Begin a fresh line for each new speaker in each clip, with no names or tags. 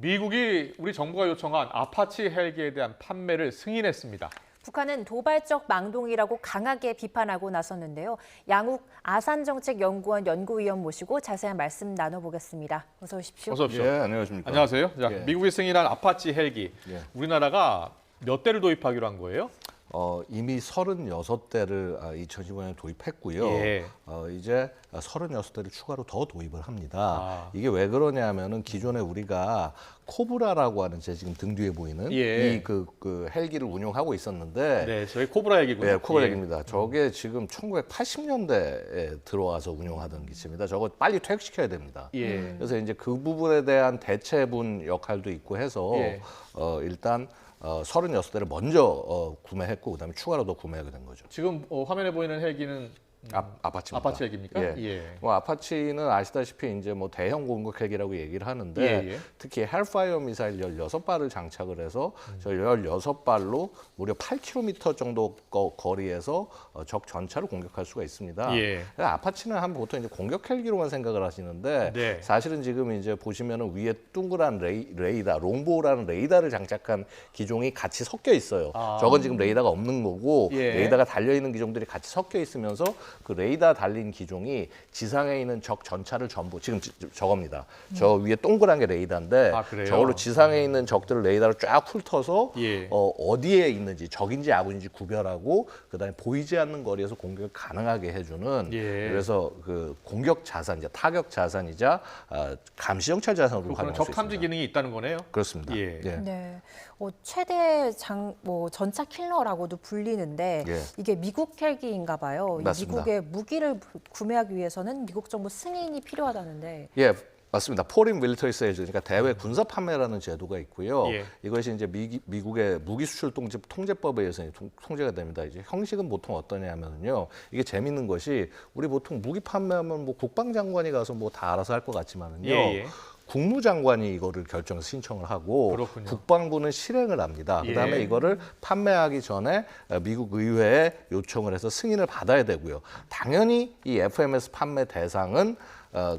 미국이 우리 정부가 요청한 아파치 헬기에 대한 판매를 승인했습니다.
북한은 도발적 망동이라고 강하게 비판하고 나섰는데요. 양욱 아산정책연구원 연구위원 모시고 자세한 말씀 나눠보겠습니다. 어서 오십시오.
어서 오십시오.
예, 안녕하십니까.
안녕하세요. 자,
예.
미국이 승인한 아파치 헬기.
예.
우리나라가 몇 대를 도입하기로 한 거예요?
이미 36대를 2015년에 도입했고요.
예.
이제 36대를 추가로 더 도입을 합니다.
아.
이게 왜 그러냐면은 기존에 우리가 코브라라고 하는 제 지금 등 뒤에 보이는
예.
이 그 헬기를 운용하고 있었는데
네, 저희 코브라 헬기군요.
네, 코브라 헬기입니다. 저게 지금 1980년대에 들어와서 운용하던 기체입니다. 저거 빨리 퇴역시켜야 됩니다.
예.
그래서 이제 그 부분에 대한 대체분 역할도 있고 해서
예.
일단 36대를 먼저 구매했고 그다음에 추가로 더 구매하게 된 거죠.
지금 화면에 보이는 헬기는
아파치입니다.
아파치 헬기입니까?
예.
예.
뭐 아파치는 아시다시피 이제 뭐 대형 공격 헬기라고 얘기를 하는데
예, 예.
특히 헬파이어 미사일 16발을 장착을 해서 저 16발로 무려 8km 정도 거리에서 적 전차를 공격할 수가 있습니다.
예.
아파치는 한 보통 이제 공격 헬기로만 생각을 하시는데
네.
사실은 지금 이제 보시면은 위에 둥그란 레이더, 롱보우라는 레이더를 장착한 기종이 같이 섞여 있어요.
아.
저건 지금 레이더가 없는 거고
예.
레이더가 달려 있는 기종들이 같이 섞여 있으면서 그 레이더 달린 기종이 지상에 있는 적 전차를 전부 지금 저겁니다. 저 위에 동그란 게 레이더인데
아, 그래요?
저걸로 지상에 있는 적들을 레이더로 쫙 훑어서
예.
어디에 있는지 적인지 아군인지 구별하고 그다음에 보이지 않는 거리에서 공격을 가능하게 해주는
예.
그래서 그 공격 자산이자 타격 자산이자 감시 정찰 자산으로
그럼
활용할 수
적 탐지
있습니다.
기능이 있다는 거네요.
그렇습니다.
예.
예.
네, 최대 전차 킬러라고도 불리는데
예.
이게 미국 헬기인가 봐요. 이
맞습니다.
미국의 무기를 구매하기 위해서는 미국 정부 승인이 필요하다는데
예, 맞습니다. 포린 밀리터리 세일즈, 그러니까 대외 군사 판매라는 제도가 있고요.
예.
이것이 이제 미국의 무기 수출 통제법에 의해서 통제가 됩니다. 이제 형식은 보통 어떠냐면요. 이게 재밌는 것이 우리 보통 무기 판매하면 뭐 국방장관이 가서 뭐 다 알아서 할 것 같지만은요.
예, 예.
국무장관이 이거를 결정해서 신청을 하고
그렇군요.
국방부는 실행을 합니다.
예.
그다음에 이거를 판매하기 전에 미국 의회에 요청을 해서 승인을 받아야 되고요. 당연히 이 FMS 판매 대상은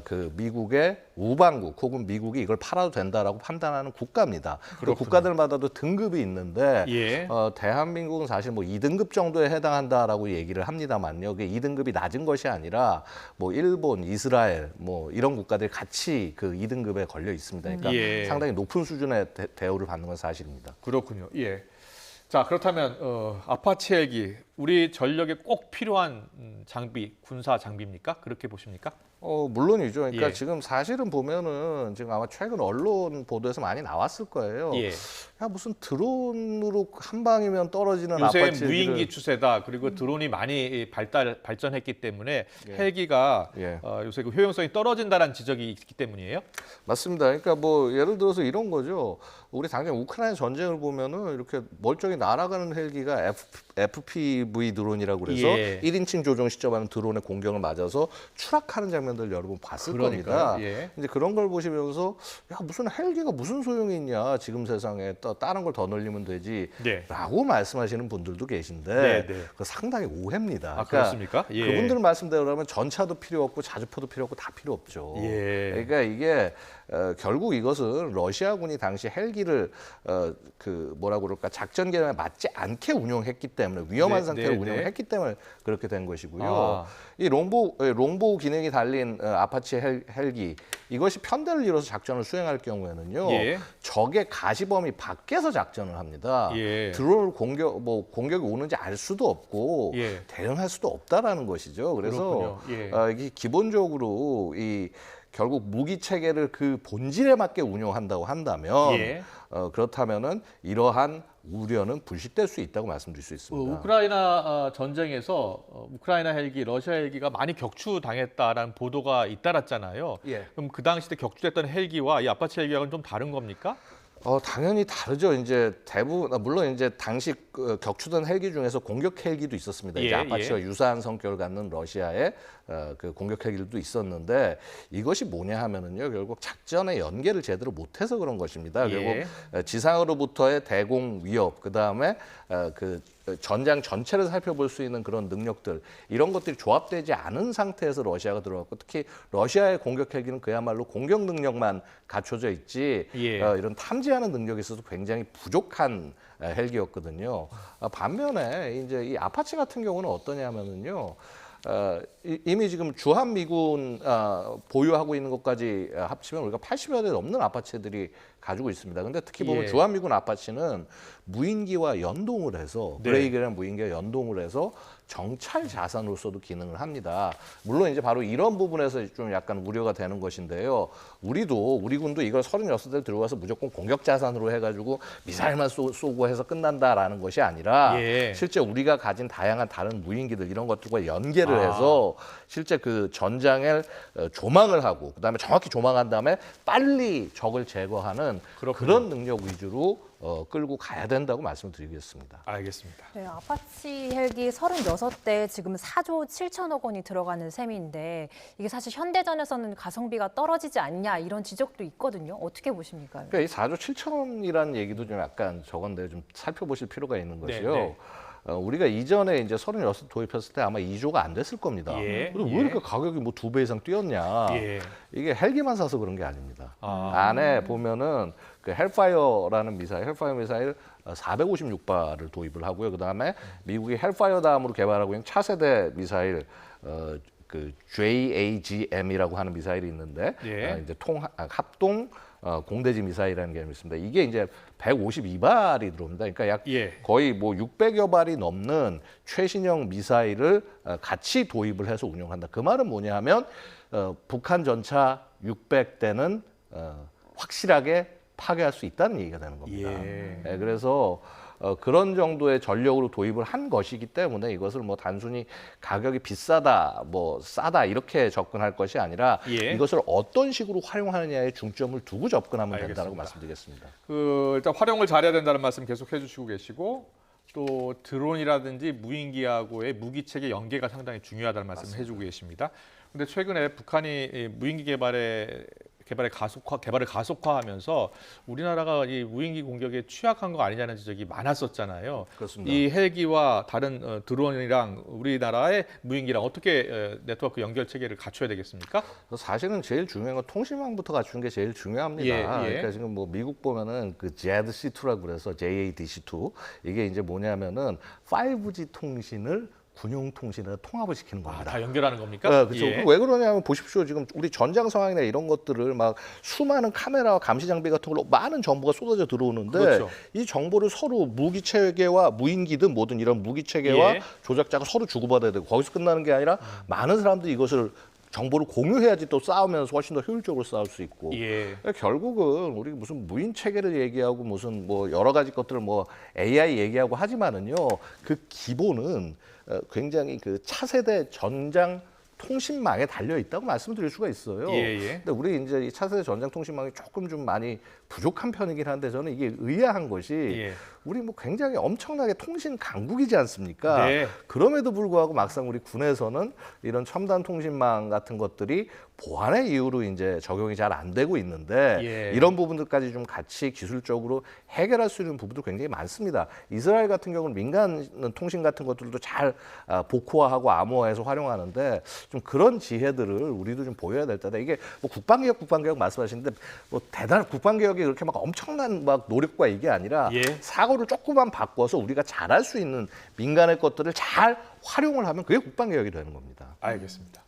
그 미국의 우방국 혹은 미국이 이걸 팔아도 된다라고 판단하는 국가입니다. 그
그렇군요.
국가들마다도 등급이 있는데
예.
대한민국은 사실 뭐 2등급 정도에 해당한다라고 얘기를 합니다만요. 그게 2등급이 낮은 것이 아니라 뭐 일본, 이스라엘 뭐 이런 국가들이 같이 그 2등급에 걸려 있습니다. 그러니까
예. 상당히
상당히 높은 수준의 대우를 받는 건 사실입니다.
그렇군요. 예. 자, 그렇다면 아파치 헬기 우리 전력에 꼭 필요한 장비, 군사 장비입니까? 그렇게 보십니까?
물론이죠. 그러니까
예.
지금 사실은 보면은 지금 아마 최근 언론 보도에서 많이 나왔을 거예요.
예.
야, 무슨 드론으로 한 방이면 떨어지는
요새
아파치
무인기 추세다. 그리고 드론이 많이 발전했기 때문에
예.
헬기가
예.
요새 그 효용성이 떨어진다는 지적이 있기 때문이에요.
맞습니다. 그러니까 뭐 예를 들어서 이런 거죠. 우리 당장 우크라이나 전쟁을 보면은 이렇게 멀쩡히 날아가는 헬기가 FPV 드론이라고 그래서
예.
1인칭 조종 시점하는 드론의 공격을 맞아서 추락하는 장면들 여러분 봤을
그러니까요.
겁니다.
예.
이제 그런 걸 보시면서 야, 무슨 헬기가 무슨 소용이 있냐. 지금 세상에 또 다른 걸 더 늘리면 되지.
네.
라고 말씀하시는 분들도 계신데
네, 네.
그거 상당히 오해입니다.
아, 그렇습니까? 예.
그분들 말씀대로라면 전차도 필요 없고 자주포도 필요 없고 다 필요 없죠.
예.
그러니까 이게 결국 이것은 러시아군이 당시 헬기를 그 뭐라고 그럴까 작전 계획에 맞지 않게 운용했기 때문에 위험한
네,
상태로
네,
운용을
네.
했기 때문에 그렇게 된 것이고요.
아.
이 롱보우 기능이 달린 아파치 헬기 이것이 편대를 이뤄서 작전을 수행할 경우에는요.
예.
적의 가시범위 밖에서 작전을 합니다.
예.
드론을 공격이 오는지 알 수도 없고
예.
대응할 수도 없다라는 것이죠. 그래서
그렇군요. 예.
이게 기본적으로 결국 무기 체계를 그 본질에 맞게 운용한다고 한다면
예.
그렇다면은 이러한 우려는 불식될 수 있다고 말씀드릴 수 있습니다.
우크라이나 전쟁에서 우크라이나 헬기, 러시아 헬기가 많이 격추당했다라는 보도가 잇따랐잖아요.
예.
그럼 그 당시 때 격추됐던 헬기와 이 아파치 헬기와는 좀 다른 겁니까?
당연히 다르죠. 이제 대부분 물론 이제 당시 격추된 헬기 중에서 공격 헬기도 있었습니다. 이제
예,
아파치와 유사한 성격을 갖는 러시아의 그 공격 헬기들도 있었는데 이것이 뭐냐 하면은요, 결국 작전의 연계를 제대로 못해서 그런 것입니다.
예.
결국 지상으로부터의 대공 위협, 그 다음에 그 전장 전체를 살펴볼 수 있는 그런 능력들, 이런 것들이 조합되지 않은 상태에서 러시아가 들어갔고, 특히 러시아의 공격 헬기는 그야말로 공격 능력만 갖춰져 있지
예.
이런 탐지하는 능력이 있어서 굉장히 부족한 헬기였거든요. 반면에 이제 이 아파치 같은 경우는 어떠냐면은요. 이미 지금 주한미군 보유하고 있는 것까지 합치면 우리가 80여 대 넘는 아파치들이 가지고 있습니다. 근데 특히 보면
예.
주한미군 아파치는 무인기와 연동을 해서
네.
브레이크라는 무인기와 연동을 해서 정찰 자산으로서도 기능을 합니다. 물론 이제 바로 이런 부분에서 좀 약간 우려가 되는 것인데요. 우리 군도 이걸 36대 들어와서 무조건 공격 자산으로 해가지고 미사일만 쏘고 해서 끝난다라는 것이 아니라
예.
실제 우리가 가진 다양한 다른 무인기들 이런 것들과 연계를 해서 실제 그 전장을 조망을 하고 그다음에 정확히 조망한 다음에 빨리 적을 제거하는
그렇군요.
그런 능력 위주로 끌고 가야 된다고 말씀을 드리겠습니다.
알겠습니다.
네, 아파치 헬기 36대 지금 4조 7천억 원이 들어가는 셈인데 이게 사실 현대전에서는 가성비가 떨어지지 않냐 이런 지적도 있거든요. 어떻게 보십니까?
그러니까 이 4조 7천이라는 얘기도 좀 약간 저건데 좀 살펴보실 필요가 있는 것이요.
네.
우리가 이전에 이제 36 도입했을 때 아마 2조가 안 됐을 겁니다.
예,
그래서
예.
왜 이렇게 가격이 뭐 2배 이상 뛰었냐?
예.
이게 헬기만 사서 그런 게 아닙니다.
아.
안에 보면은 그 헬파이어라는 미사일, 헬파이어 미사일 456발을 도입을 하고요. 그다음에 미국이 헬파이어 다음으로 개발하고 있는 차세대 미사일 그 JAGM이라고 하는 미사일이 있는데
예.
이제 합동 공대지 미사일이라는 개념이 있습니다. 이게 이제 152발이 들어옵니다. 그러니까 약
예. 거의
거의 뭐 600여 발이 넘는 최신형 미사일을 같이 도입을 해서 운영한다. 그 말은 뭐냐 하면 북한 전차 600대는 확실하게 파괴할 수 있다는 얘기가 되는 겁니다.
예.
네, 그래서 그런 정도의 전력으로 도입을 한 것이기 때문에 이것을 뭐 단순히 가격이 비싸다, 뭐 싸다 이렇게 접근할 것이 아니라
예.
이것을 어떤 식으로 활용하느냐에 중점을 두고 접근하면 된다고
알겠습니다.
말씀드리겠습니다.
일단 활용을 잘해야 된다는 말씀 계속 해주시고 계시고 또 드론이라든지 무인기하고의 무기 체계 연계가 상당히 중요하다는 말씀을 해주고 계십니다. 근데 최근에 북한이 이 무인기 개발을 가속화하면서 우리나라가 이 무인기 공격에 취약한 거 아니냐는 지적이 많았었잖아요.
그렇습니다.
이 헬기와 다른 드론이랑 우리나라의 무인기랑 어떻게 네트워크 연결 체계를 갖춰야 되겠습니까?
사실은 제일 중요한 건 통신망부터 갖추는 게 제일 중요합니다.
예, 예.
그러니까 지금 뭐 미국 보면은 그 JADC2라고 그래서 JADC2 이게 이제 뭐냐면은 5G 통신을 군용 통신에 통합을 시키는 겁니다.
다 연결하는 겁니까?
네, 그렇죠.
예.
왜 그러냐면 보십시오. 지금 우리 전장 상황이나 이런 것들을 막 수많은 카메라와 감시 장비 같은 걸로 많은 정보가 쏟아져 들어오는데
그렇죠.
이 정보를 서로 무기 체계와 무인기든 뭐든 이런 무기 체계와
예.
조작자가 서로 주고받아야 되고 거기서 끝나는 게 아니라 많은 사람들이 이것을 정보를 공유해야지 또 싸우면서 훨씬 더 효율적으로 싸울 수 있고.
예.
결국은 우리 무슨 무인 체계를 얘기하고 무슨 뭐 여러 가지 것들을 뭐 AI 얘기하고 하지만은요, 그 기본은 굉장히 그 차세대 전장 통신망에 달려 있다고 말씀드릴 수가 있어요.
예, 예.
근데 우리 이제 이 차세대 전장 통신망이 조금 좀 많이 부족한 편이긴 한데 저는 이게 의아한 것이
예.
우리 뭐 굉장히 엄청나게 통신 강국이지 않습니까?
네.
그럼에도 불구하고 막상 우리 군에서는 이런 첨단 통신망 같은 것들이 보안의 이유로 이제 적용이 잘 안 되고 있는데
예.
이런 부분들까지 좀 같이 기술적으로 해결할 수 있는 부분도 굉장히 많습니다. 이스라엘 같은 경우는 민간 통신 같은 것들도 잘 복호화하고 암호화해서 활용하는데 좀 그런 지혜들을 우리도 좀 보여야 될 때다. 이게 뭐 국방개혁 말씀하시는데 뭐 대단한 국방개혁이 그렇게 막 엄청난 막 노력과 이게 아니라
예.
사고를 조금만 바꿔서 우리가 잘할 수 있는 민간의 것들을 잘 활용을 하면 그게 국방개혁이 되는 겁니다.
알겠습니다.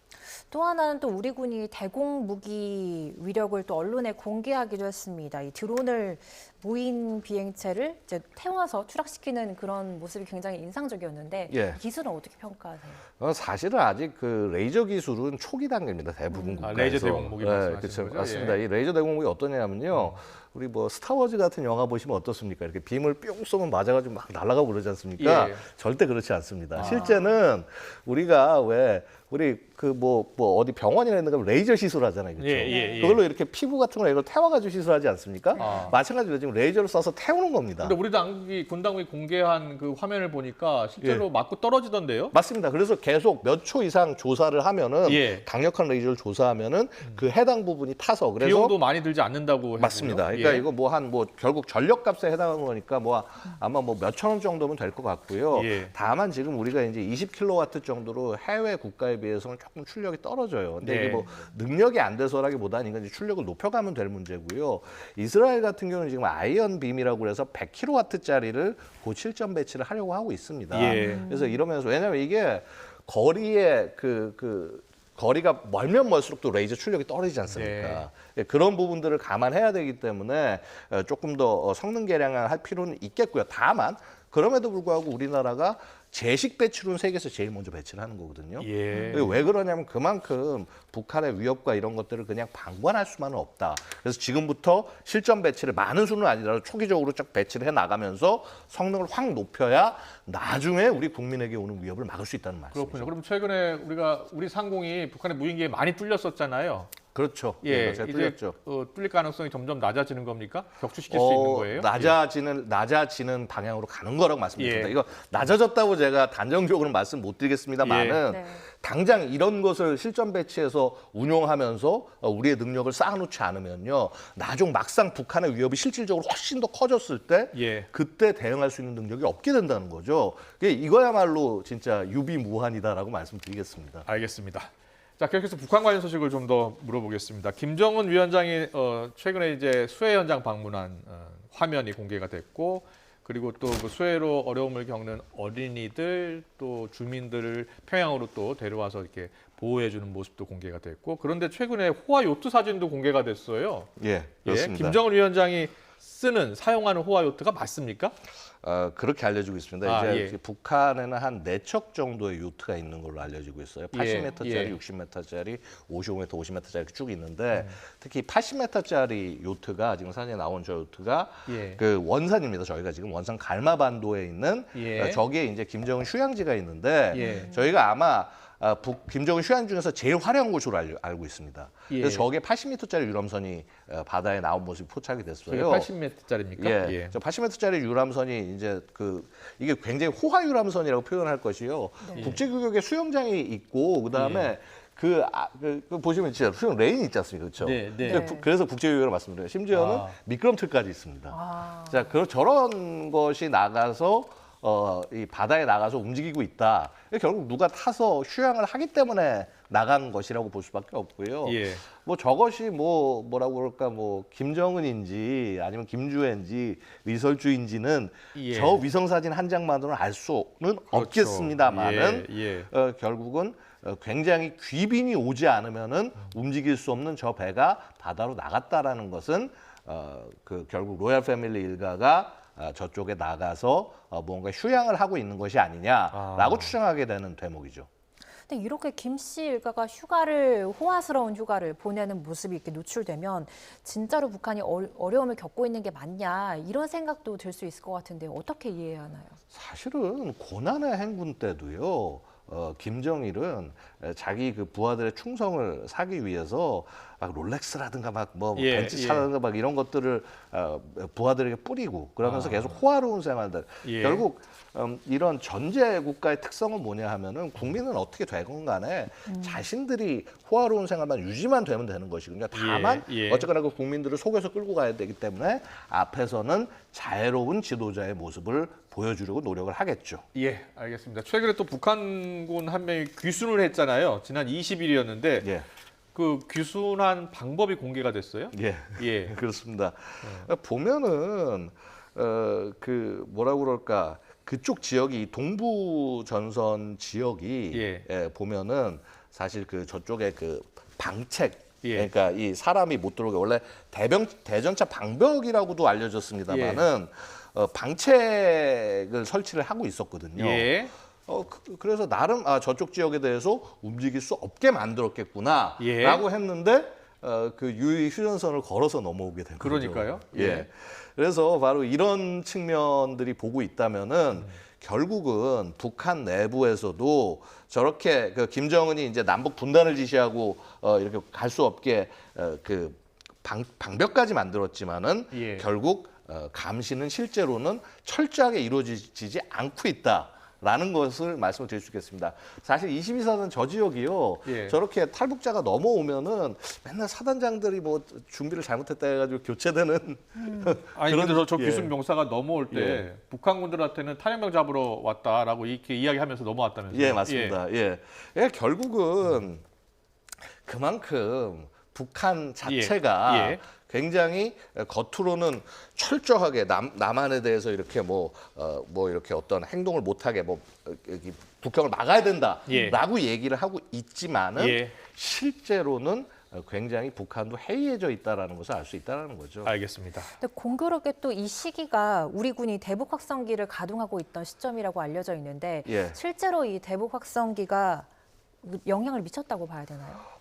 또 하나는 또 우리 군이 대공 무기 위력을 또 언론에 공개하기도 했습니다. 이 드론을 무인 비행체를 이제 태워서 추락시키는 그런 모습이 굉장히 인상적이었는데
예.
기술은 어떻게 평가하세요?
사실은 아직 그 레이저 기술은 초기 단계입니다. 대부분 국가에서.
레이저 대공무기 말씀하시는
그렇죠.
거죠?
맞습니다.
예.
이 레이저 대공무기 어떠냐면요. 우리 뭐 스타워즈 같은 영화 보시면 어떻습니까? 이렇게 빔을 뿅 쏘면 맞아가지고 막 날아가고 그러지 않습니까?
예.
절대 그렇지 않습니다. 실제는 우리가 왜 우리 그 뭐 어디 병원이나 이런 데 가면 레이저 시술하잖아요, 그렇죠?
예.
그걸로 이렇게 피부 같은 걸 이걸 태워가지고 시술하지 않습니까? 마찬가지로 지금 레이저를 쏴서 태우는 겁니다.
근데 우리 당국이 군 당국이 공개한 그 화면을 보니까 실제로 맞고 떨어지던데요?
맞습니다. 그래서 계속 몇 초 이상 조사를 하면은
예.
강력한 레이저를 조사하면은 그 해당 부분이 타서 그래서
비용도 많이 들지 않는다고
맞습니다.
해서요.
그러니까
예.
이거 뭐 결국 전력값에 해당하는 거니까 아마 뭐 몇천 원 정도면 될 것 같고요.
예.
다만 지금 우리가 이제 20kW 정도로 해외 국가에 비해서는 조금 출력이 떨어져요. 근데
네.
이게 뭐 능력이 안 돼서라기보다는 이건 이제 출력을 높여가면 될 문제고요. 이스라엘 같은 경우는 지금 아이언 빔이라고 그래서 100kW짜리를 고칠점 배치를 하려고 하고 있습니다.
예.
그래서 이러면서 왜냐하면 이게 거리에 거리가 멀면 멀수록 또 레이저 출력이 떨어지지 않습니까? 예, 그런 부분들을 감안해야 되기 때문에 조금 더 성능 개량을 할 필요는 있겠고요. 다만 그럼에도 불구하고 우리나라가 제식 배치로는 세계에서 제일 먼저 배치를 하는 거거든요.
예.
왜 그러냐면 그만큼 북한의 위협과 이런 것들을 그냥 방관할 수만은 없다. 그래서 지금부터 실전 배치를 많은 수는 아니더라도 초기적으로 쫙 배치를 해 나가면서 성능을 확 높여야 나중에 우리 국민에게 오는 위협을 막을 수 있다는 말씀이죠.
그렇군요. 그럼 최근에 우리 상공이 북한의 무인기에 많이 뚫렸었잖아요.
그렇죠.
예,
제가
이제
뚫렸죠.
뚫릴 가능성이 점점 낮아지는 겁니까? 격추시킬 수 있는 거예요?
낮아지는 방향으로 가는 거라고 말씀드립니다.
예.
이거 낮아졌다고 제가 단정적으로 말씀 못 드리겠습니다만은
네.
당장 이런 것을 실전 배치해서 운용하면서 우리의 능력을 쌓아놓지 않으면요, 나중 막상 북한의 위협이 실질적으로 훨씬 더 커졌을 때
예.
그때 대응할 수 있는 능력이 없게 된다는 거죠. 이거야말로 진짜 유비무환이다라고 말씀드리겠습니다.
알겠습니다. 자, 계속해서 북한 관련 소식을 좀 더 물어보겠습니다. 김정은 위원장이 최근에 이제 수해 현장 방문한 화면이 공개가 됐고, 그리고 또 그 수해로 어려움을 겪는 어린이들 또 주민들을 평양으로 또 데려와서 이렇게 보호해주는 모습도 공개가 됐고, 그런데 최근에 호화 요트 사진도 공개가 됐어요.
예, 그렇습니다.
김정은 위원장이 사용하는 호화 요트가 맞습니까?
그렇게 알려지고 있습니다. 이제
예.
북한에는 한 4척 정도의 요트가 있는 걸로 알려지고 있어요. 80m짜리,
예.
60m짜리, 55m, 50m짜리 쭉 있는데 특히 80m짜리 요트가 지금 사진에 나온 저 요트가
예.
그 원산입니다. 저희가 지금 원산 갈마반도에 있는
예.
저기에 이제 김정은 휴양지가 있는데
예.
저희가 아마 김정은 휴양 중에서 제일 화려한 곳으로 알고 있습니다.
예.
그래서 저게 80m짜리 유람선이 바다에 나온 모습이 포착이 됐어요.
80m짜리입니까?
예. 저 80m짜리 유람선이 이제 이게 굉장히 호화 유람선이라고 표현할 것이요. 국제 규격의 수영장이 있고 그다음에 그 보시면 진짜 수영 레인이 있지 않습니까? 그렇죠?
네, 네.
근데 그래서 국제 규격을 말씀드려요. 심지어는 미끄럼틀까지 있습니다. 자, 저런 것이 나가서 이 바다에 나가서 움직이고 있다. 결국 누가 타서 휴양을 하기 때문에 나간 것이라고 볼 수밖에 없고요.
예.
뭐 저것이 뭐라고 그럴까 김정은인지 아니면 김주애인지 리설주인지는
예.
저 위성 사진 한 장만으로는 알 수는 없겠습니다만은
예.
결국은 굉장히 귀빈이 오지 않으면은 움직일 수 없는 저 배가 바다로 나갔다라는 것은 결국 로얄 패밀리 일가가 저쪽에 나가서 뭔가 휴양을 하고 있는 것이 아니냐라고 추정하게 되는 대목이죠.
근데 이렇게 김 씨 일가가 호화스러운 휴가를 보내는 모습이 이렇게 노출되면 진짜로 북한이 어려움을 겪고 있는 게 맞냐 이런 생각도 들 수 있을 것 같은데 어떻게 이해해야 하나요?
사실은 고난의 행군 때도요. 김정일은 자기 그 부하들의 충성을 사기 위해서 막 롤렉스라든가 벤츠차라든가 막 이런 것들을 부하들에게 뿌리고 그러면서 계속 호화로운 생활들. 결국 이런 전제 국가의 특성은 뭐냐 하면은 국민은 어떻게 되건 간에 자신들이 호화로운 생활만 유지만 되면 되는 것이거든요. 다만 어쨌거나 그 국민들을 속여서 끌고 가야 되기 때문에 앞에서는 자애로운 지도자의 모습을 보여주려고 노력을 하겠죠.
예, 알겠습니다. 최근에 또 북한군 한 명이 귀순을 했잖아요. 지난 20일이었는데
예.
그 귀순한 방법이 공개가 됐어요?
예. 그렇습니다. 보면은 뭐라고 그럴까 그쪽 지역이 동부 전선 지역이 보면은 사실 저쪽에 방책 그러니까 이 사람이 못 들어오게 원래 대전차 방벽이라고도 알려졌습니다만은 방책을 설치를 하고 있었거든요. 그래서 나름 저쪽 지역에 대해서 움직일 수 없게 만들었겠구나라고 했는데 그 유리 휴전선을 걸어서 넘어오게 된 거죠.
그러니까요.
예. 그래서 바로 이런 측면들이 보고 있다면은 결국은 북한 내부에서도 저렇게 그 김정은이 이제 남북 분단을 지시하고 이렇게 갈 수 없게 그 방벽까지 만들었지만은
예.
결국 감시는 실제로는 철저하게 이루어지지 않고 있다라는 것을 말씀을 드릴 수 있겠습니다. 사실 22사단 저 지역이요.
예.
저렇게 탈북자가 넘어오면은 맨날 사단장들이 뭐 준비를 잘못했다 해가지고 교체되는
아니
그런-
근데 저
예.
기순 병사가 넘어올 때
예.
북한군들한테는 탄핵명 잡으러 왔다라고 이렇게 이야기하면서 넘어왔다면서요?
예, 맞습니다. 예. 예, 결국은 그만큼 북한 자체가
예.
굉장히 겉으로는 철저하게 남한에 대해서 이렇게 뭐 이렇게 어떤 행동을 못하게 여기 북경을 막아야 된다라고 얘기를 하고 있지만은
예.
실제로는 굉장히 북한도 해이해져 있다라는 것을 알 수 있다라는 거죠.
알겠습니다.
근데 공교롭게 또 이 시기가 우리 군이 대북 확성기를 가동하고 있던 시점이라고 알려져 있는데
예.
실제로 이 대북 확성기가 영향을 미쳤다고 봐야 되나요?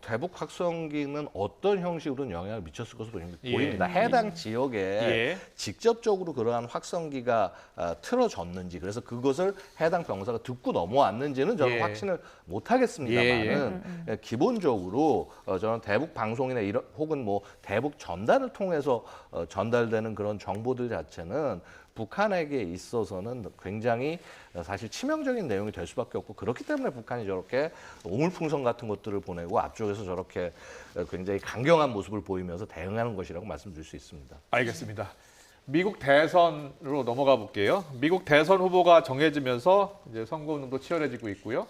대북 확성기는 어떤 형식으로는 영향을 미쳤을 것으로
예.
보입니다. 해당 지역에
예.
직접적으로 그러한 확성기가 틀어졌는지, 그래서 그것을 해당 병사가 듣고 넘어왔는지는 저는
예.
확신을 못하겠습니다만은 기본적으로 저는 대북 방송이나 이런 혹은 뭐 대북 전단을 통해서 전달되는 그런 정보들 자체는 북한에게 있어서는 굉장히 사실 치명적인 내용이 될 수밖에 없고, 그렇기 때문에 북한이 저렇게 오물풍선 같은 것들을 보내고 앞쪽에서 저렇게 굉장히 강경한 모습을 보이면서 대응하는 것이라고 말씀드릴 수 있습니다.
알겠습니다. 미국 대선으로 넘어가 볼게요. 미국 대선 후보가 정해지면서 이제 선거 운동도 치열해지고 있고요.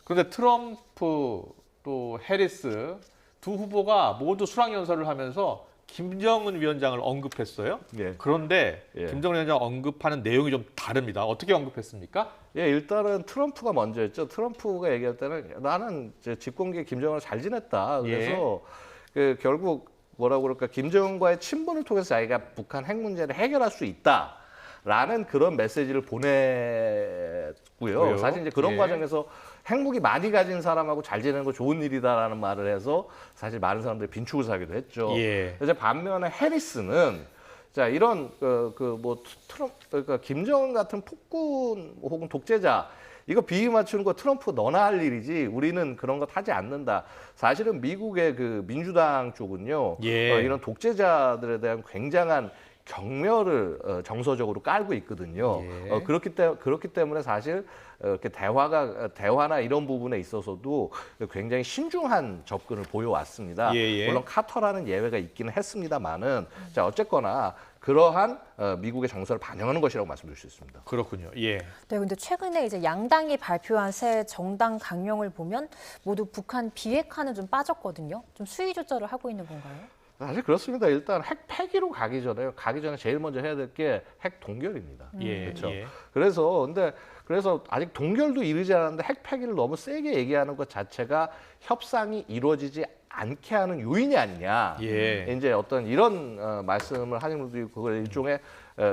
그런데 트럼프 또 해리스 두 후보가 모두 수락 연설을 하면서 김정은 위원장을 언급했어요.
예.
그런데
예.
김정은 위원장 언급하는 내용이 좀 다릅니다. 어떻게 언급했습니까?
예, 일단은 트럼프가 먼저 했죠. 트럼프가 얘기할 때는 나는 이제 집권기에 김정은을 잘 지냈다. 그래서 그 결국 뭐라고 그럴까, 김정은과의 친분을 통해서 자기가 북한 핵 문제를 해결할 수 있다라는 그런 메시지를 보냈고요.
왜요?
사실 이제 그런
예.
과정에서 핵무기 많이 가진 사람하고 잘 지내는 거 좋은 일이다라는 말을 해서 사실 많은 사람들이 빈축을 사기도 했죠.
예.
이제 반면에 해리스는 자 이런 그러니까 김정은 같은 폭군 혹은 독재자 이거 비위 맞추는 거 트럼프 너나 할 일이지 우리는 그런 것 하지 않는다. 사실은 미국의 그 민주당 쪽은요
예.
이런 독재자들에 대한 굉장한 경멸을 정서적으로 깔고 있거든요.
예.
그렇기 때문에 사실 이렇게 대화나 이런 부분에 있어서도 굉장히 신중한 접근을 보여왔습니다.
예, 예.
물론 카터라는 예외가 있기는 했습니다만은 자 어쨌거나 그러한 미국의 정서를 반영하는 것이라고 말씀드릴 수 있습니다.
그렇군요. 예.
네, 근데 최근에 이제 양당이 발표한 새 정당 강령을 보면 모두 북한 비핵화는 좀 빠졌거든요. 좀 수위 조절을 하고 있는 건가요?
사실 그렇습니다. 일단 핵 폐기로 가기 전에 제일 먼저 해야 될 게 핵 동결입니다.
예.
그렇죠.
예.
그래서 아직 동결도 이르지 않았는데 핵 폐기를 너무 세게 얘기하는 것 자체가 협상이 이루어지지 않게 하는 요인이 아니냐.
예.
이제 어떤 이런 말씀을 하는 분들이 그걸 일종의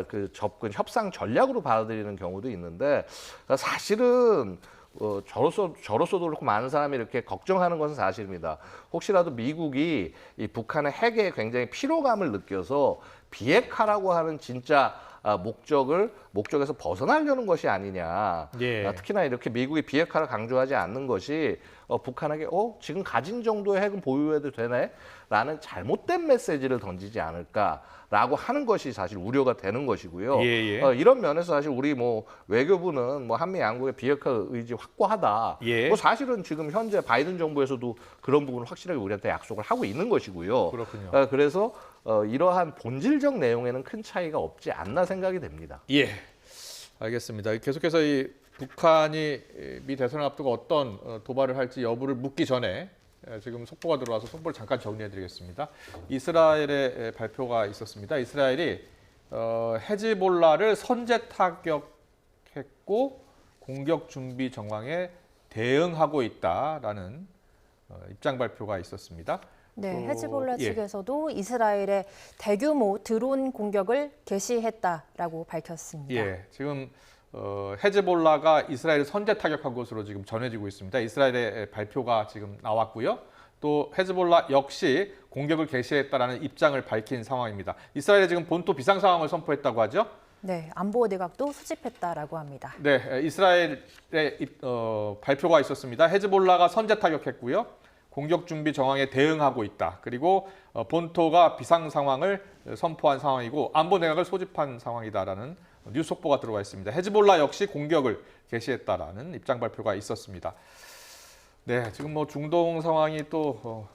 그 접근 협상 전략으로 받아들이는 경우도 있는데 사실은 저로서도 그렇고 많은 사람이 이렇게 걱정하는 것은 사실입니다. 혹시라도 미국이 이 북한의 핵에 굉장히 피로감을 느껴서 비핵화라고 하는 진짜 목적에서 벗어나려는 것이 아니냐.
예.
특히나 이렇게 미국이 비핵화를 강조하지 않는 것이 북한에게 지금 가진 정도의 핵은 보유해도 되네? 라는 잘못된 메시지를 던지지 않을까라고 하는 것이 사실 우려가 되는 것이고요.
예, 예.
이런 면에서 사실 우리 외교부는 한미 양국의 비핵화 의지 확고하다.
예.
사실은 지금 현재 바이든 정부에서도 그런 부분을 확실하게 우리한테 약속을 하고 있는 것이고요.
그렇군요.
그래서 이러한 본질적 내용에는 큰 차이가 없지 않나 생각이 됩니다.
예, 알겠습니다. 계속해서 이 북한이 미 대선을 앞두고 어떤 도발을 할지 여부를 묻기 전에 지금 속보가 들어와서 속보를 잠깐 정리해드리겠습니다. 이스라엘의 발표가 있었습니다. 이스라엘이 헤즈볼라를 선제 타격했고 공격 준비 정황에 대응하고 있다라는 입장 발표가 있었습니다.
네, 헤즈볼라
예.
측에서도 이스라엘의 대규모 드론 공격을 개시했다라고 밝혔습니다.
예, 지금 헤즈볼라가 이스라엘을 선제 타격한 것으로 지금 전해지고 있습니다. 이스라엘의 발표가 지금 나왔고요. 또 헤즈볼라 역시 공격을 개시했다라는 입장을 밝힌 상황입니다. 이스라엘이 지금 본토 비상 상황을 선포했다고 하죠?
네, 안보 내각도 수집했다라고 합니다.
네, 이스라엘의 발표가 있었습니다. 헤즈볼라가 선제 타격했고요. 공격 준비 정황에 대응하고 있다. 그리고 본토가 비상 상황을 선포한 상황이고 안보 내각을 소집한 상황이다라는 뉴스 속보가 들어와 있습니다. 헤즈볼라 역시 공격을 개시했다라는 입장 발표가 있었습니다. 네, 지금 뭐 중동 상황이 또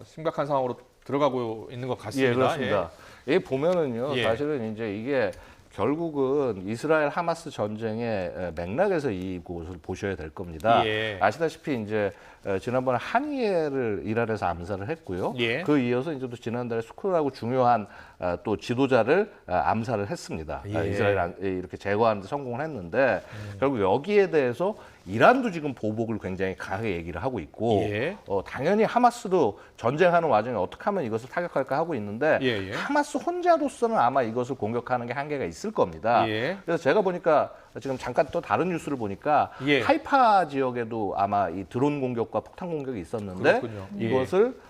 심각한 상황으로 들어가고 있는 것 같습니다.
예, 그렇습니다. 예. 보면은요,
예.
사실은 이제 이게 결국은 이스라엘 하마스 전쟁의 맥락에서 이곳을 보셔야 될 겁니다.
예.
아시다시피 이제 지난번에 한이엘을 이란에서 암살을 했고요.
예.
그 이어서 이제 또 지난달에 스콜하고 중요한 또 지도자를 암살을 했습니다.
예.
이스라엘 이렇게 제거하는 데 성공을 했는데 결국 여기에 대해서 이란도 지금 보복을 굉장히 강하게 얘기를 하고 있고
예.
당연히 하마스도 전쟁하는 와중에 어떻게 하면 이것을 타격할까 하고 있는데
예, 예.
하마스 혼자로서는 아마 이것을 공격하는 게 한계가 있을 겁니다.
예.
그래서 제가 보니까 지금 잠깐 또 다른 뉴스를 보니까
예.
하이파 지역에도 아마 이 드론 공격과 폭탄 공격이 있었는데
그렇군요.
이것을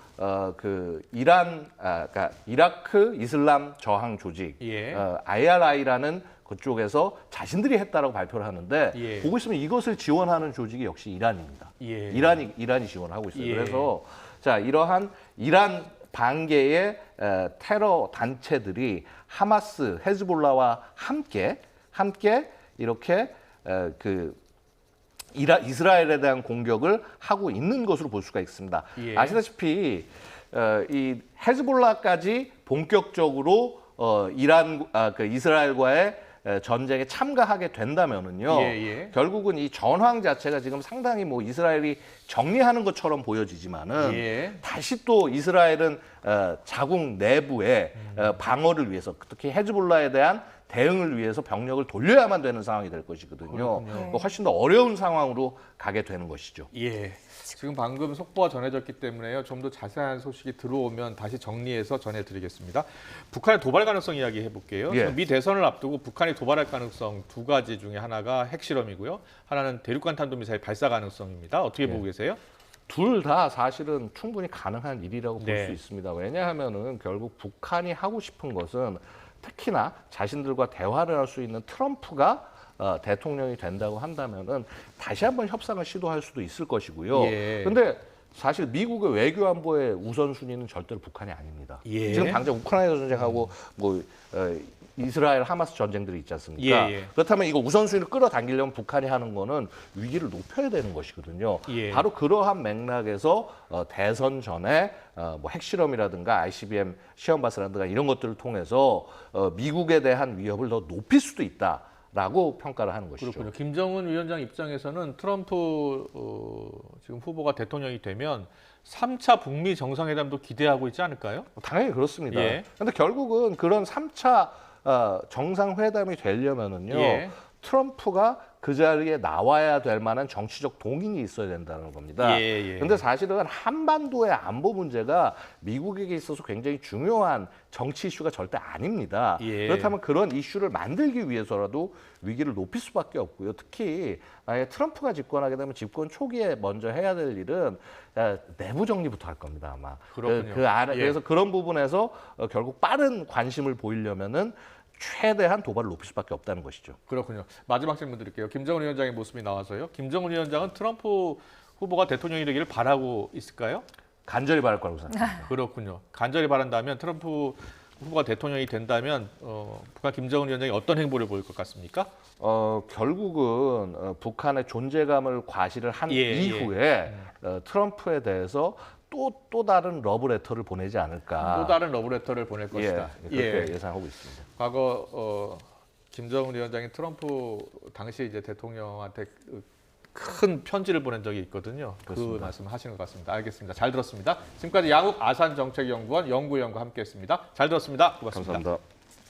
그 그러니까 이라크 이슬람 저항 조직
예.
IRI라는 그쪽에서 자신들이 했다라고 발표를 하는데
예.
보고 있으면 이것을 지원하는 조직이 역시 이란입니다.
예.
이란이 지원을 하고 있어요.
예.
그래서 자 이러한 이란 반개의 테러 단체들이 하마스, 헤즈볼라와 함께 이렇게 그 이스라엘에 대한 공격을 하고 있는 것으로 볼 수가 있습니다.
예.
아시다시피 이 헤즈볼라까지 본격적으로 그 이스라엘과의 전쟁에 참가하게 된다면은요.
예, 예.
결국은 이 전황 자체가 지금 상당히 뭐 이스라엘이 정리하는 것처럼 보여지지만은
예.
다시 또 이스라엘은 자국 내부의 방어를 위해서 특히 헤즈볼라에 대한 대응을 위해서 병력을 돌려야만 되는 상황이 될 것이거든요.
그렇군요.
훨씬 더 어려운 상황으로 가게 되는 것이죠.
예. 지금 방금 속보가 전해졌기 때문에요. 좀 더 자세한 소식이 들어오면 다시 정리해서 전해드리겠습니다. 북한의 도발 가능성 이야기 해볼게요.
예.
지금 미 대선을 앞두고 북한이 도발할 가능성 두 가지 중에 하나가 핵실험이고요. 하나는 대륙간 탄도미사일 발사 가능성입니다. 어떻게 보고 계세요?
둘 다 사실은 충분히 가능한 일이라고 볼
네.
수 있습니다. 왜냐하면은 결국 북한이 하고 싶은 것은 특히나 자신들과 대화를 할 수 있는 트럼프가 대통령이 된다고 한다면은 다시 한번 협상을 시도할 수도 있을 것이고요.
예.
근데 사실 미국의 외교 안보의 우선순위는 절대로 북한이 아닙니다.
예.
지금 당장 우크라이나 전쟁하고 뭐 이스라엘 하마스 전쟁들이 있지 않습니까?
예, 예.
그렇다면 이거 우선순위를 끌어당기려면 북한이 하는 거는 위기를 높여야 되는 것이거든요.
예.
바로 그러한 맥락에서 대선 전에 뭐 핵실험이라든가 ICBM 시험 발사라든가 이런 것들을 통해서 미국에 대한 위협을 더 높일 수도 있다라고 평가를 하는 것이죠.
그렇군요. 김정은 위원장 입장에서는 트럼프 지금 후보가 대통령이 되면 3차 북미 정상회담도 기대하고 있지 않을까요?
당연히 그렇습니다.
예.
그런데 결국은 그런 3차 정상회담이 되려면은요.
예.
트럼프가 그 자리에 나와야 될 만한 정치적 동인이 있어야 된다는 겁니다.
예, 예.
근데 사실은 한반도의 안보 문제가 미국에게 있어서 굉장히 중요한 정치 이슈가 절대 아닙니다.
예.
그렇다면 그런 이슈를 만들기 위해서라도 위기를 높일 수밖에 없고요. 특히 만약에 트럼프가 집권하게 되면 집권 초기에 먼저 해야 될 일은 내부 정리부터 할 겁니다, 아마.
그렇군요. 예.
그래서 그런 부분에서 결국 빠른 관심을 보이려면은 최대한 도발을 높일 수밖에 없다는 것이죠.
그렇군요. 마지막 질문 드릴게요. 김정은 위원장의 모습이 나와서요. 김정은 위원장은 트럼프 후보가 대통령이 되기를 바라고 있을까요?
간절히 바랄 거라고 생각합니다.
그렇군요. 간절히 바란다면 트럼프 후보가 대통령이 된다면 북한 김정은 위원장이 어떤 행보를 보일 것 같습니까?
결국은 북한의 존재감을 과시를 한
예,
이후에 트럼프에 대해서 또 다른 러브레터를 보내지 않을까.
또 다른 러브레터를 보낼 것이다.
그렇게 예상하고 있습니다.
과거 김정은 위원장이 트럼프 당시 이제 대통령한테 큰 편지를 보낸 적이 있거든요.
그렇습니다.
그 말씀 하시는 것 같습니다. 알겠습니다. 잘 들었습니다. 지금까지 양욱 아산정책연구원 연구위원과 함께했습니다. 잘 들었습니다. 고맙습니다.
감사합니다.